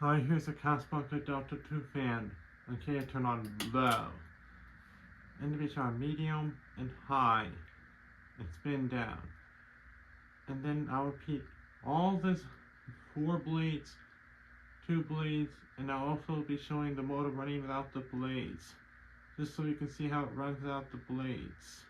Hi, here's a Casablanca Delta 2 fan. Okay, I turn on low. Individual on medium and high. And spin down. And then I'll repeat all this 4 blades, 2 blades, and I'll also be showing the motor running without the blades. Just so you can see how it runs without the blades.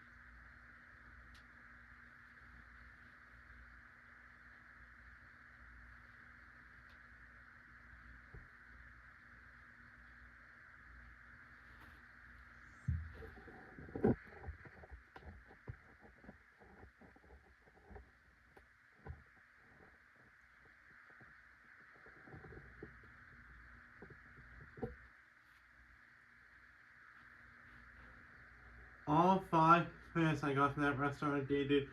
All 5 fans I got from that restaurant are dated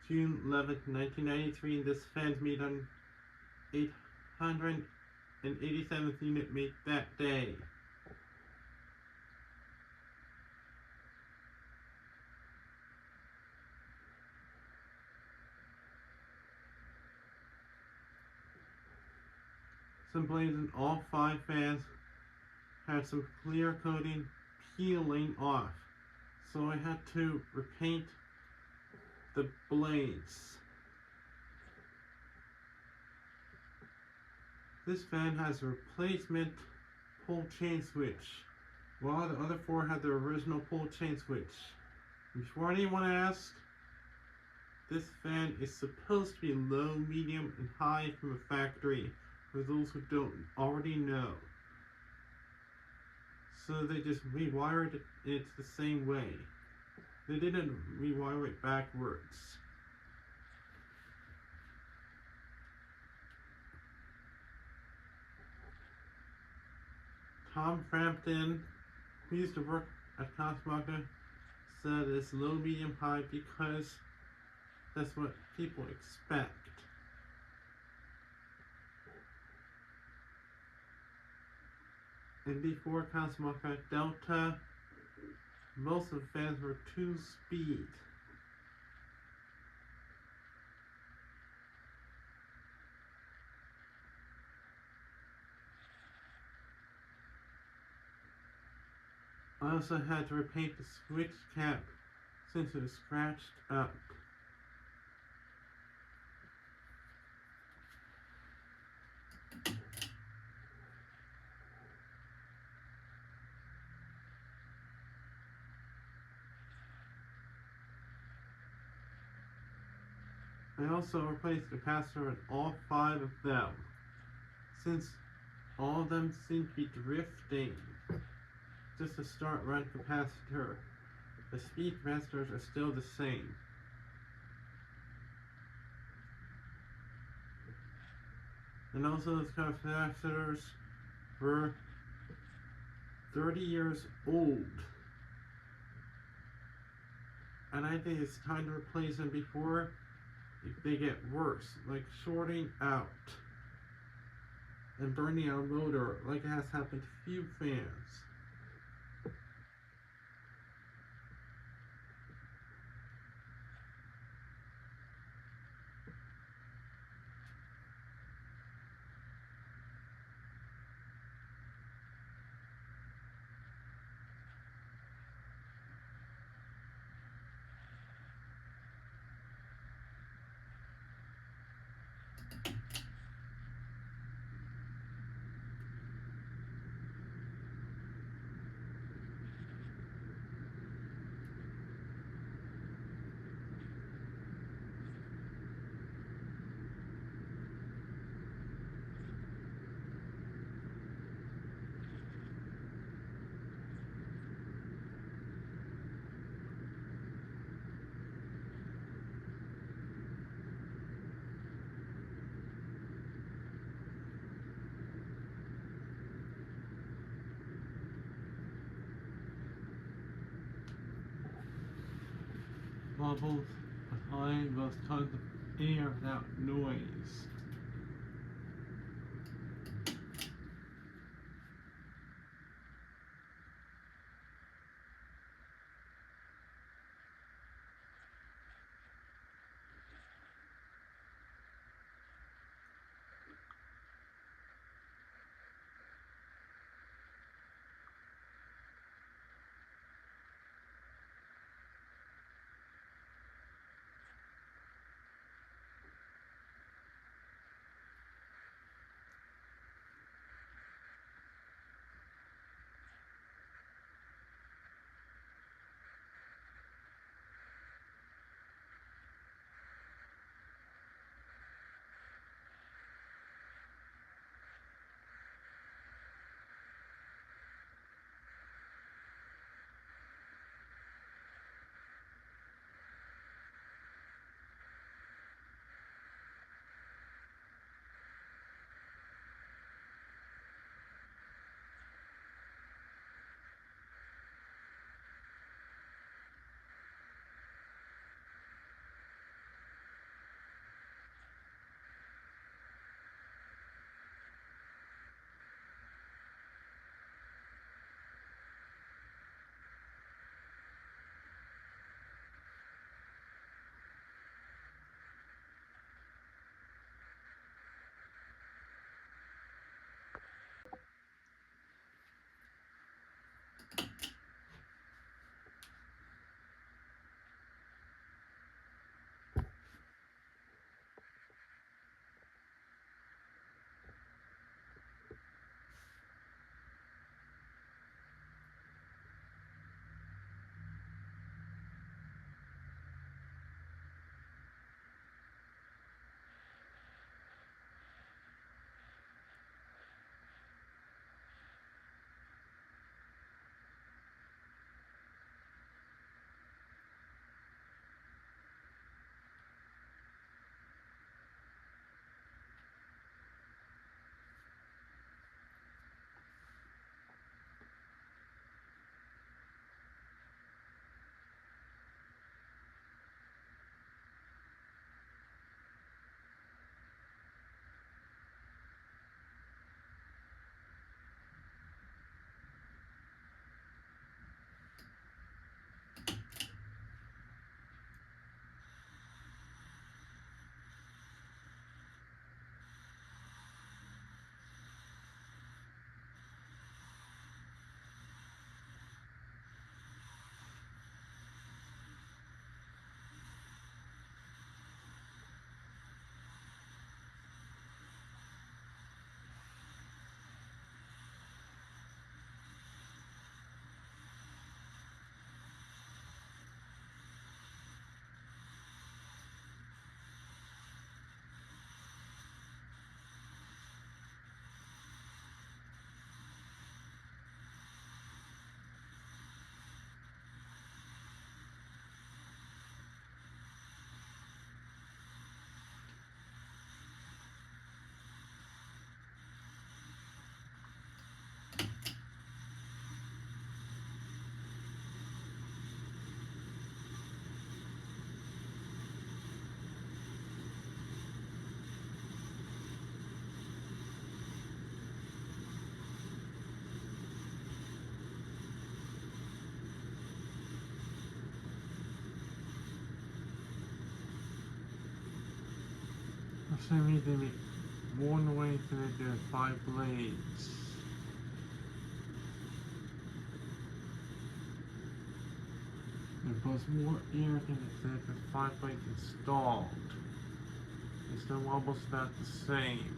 June 11th, 1993, and this fan's made on 887th unit made that day. Some blades in all 5 fans had some clear coating peeling off, so I had to repaint the blades. This fan has a replacement pull chain switch, while the other 4 had the original pull chain switch. Before anyone asks, this fan is supposed to be low, medium, and high from a factory, for those who don't already know. So they just rewired it the same way. They didn't rewire it backwards. Tom Frampton, who used to work at Casablanca, said it's low, medium, high because that's what people expect. And before Casablanca Delta, most of the fans were 2-speed. I also had to repaint the switch cap since it was scratched up. I also replaced the capacitor in all 5 of them, since all of them seem to be drifting. Just a start run capacitor. The speed capacitors are still the same. And also those capacitors were 30 years old. And I think it's time to replace them before they get worse, like shorting out and burning out a motor like it has happened to few fans. Bubbles behind those tons of air without noise. same reason me one way connected to 5 blades. It was more irritating than the 5 blades installed. It's still almost about the same.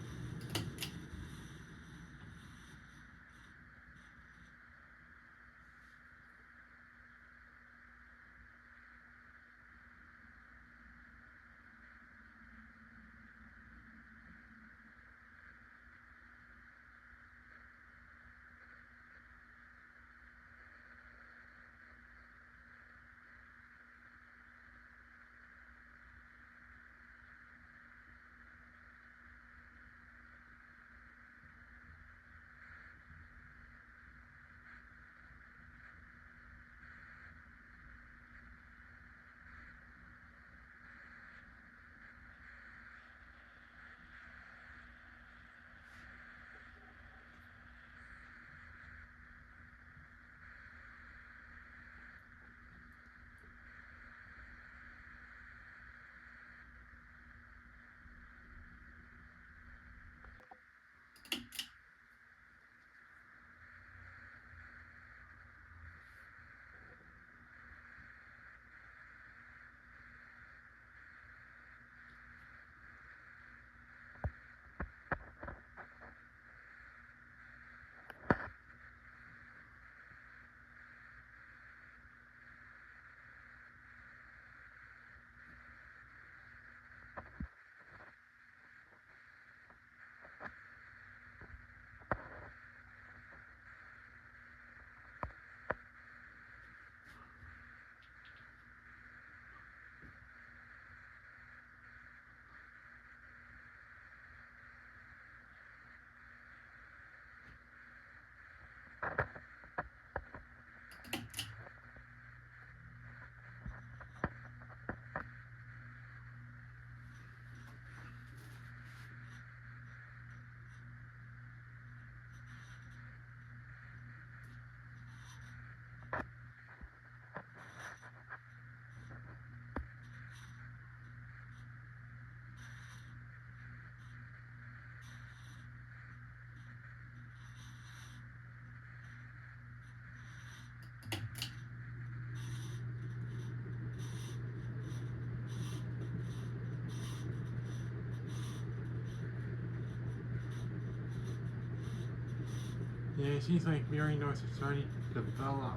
Yeah, it seems like Mary knows it's starting to develop.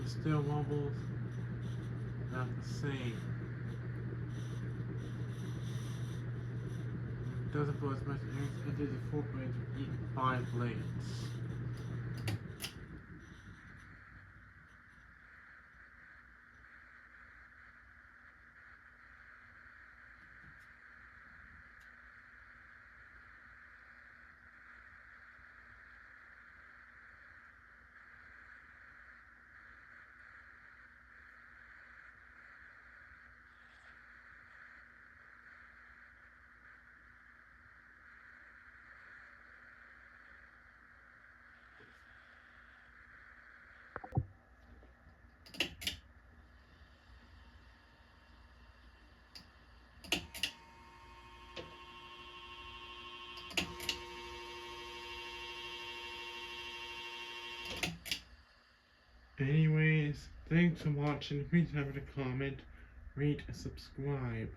It still wobbles about the same. It doesn't blow as much as it did the 4 blades with each 5 blades. Anyways, thanks for watching. Please have a comment, rate, and subscribe.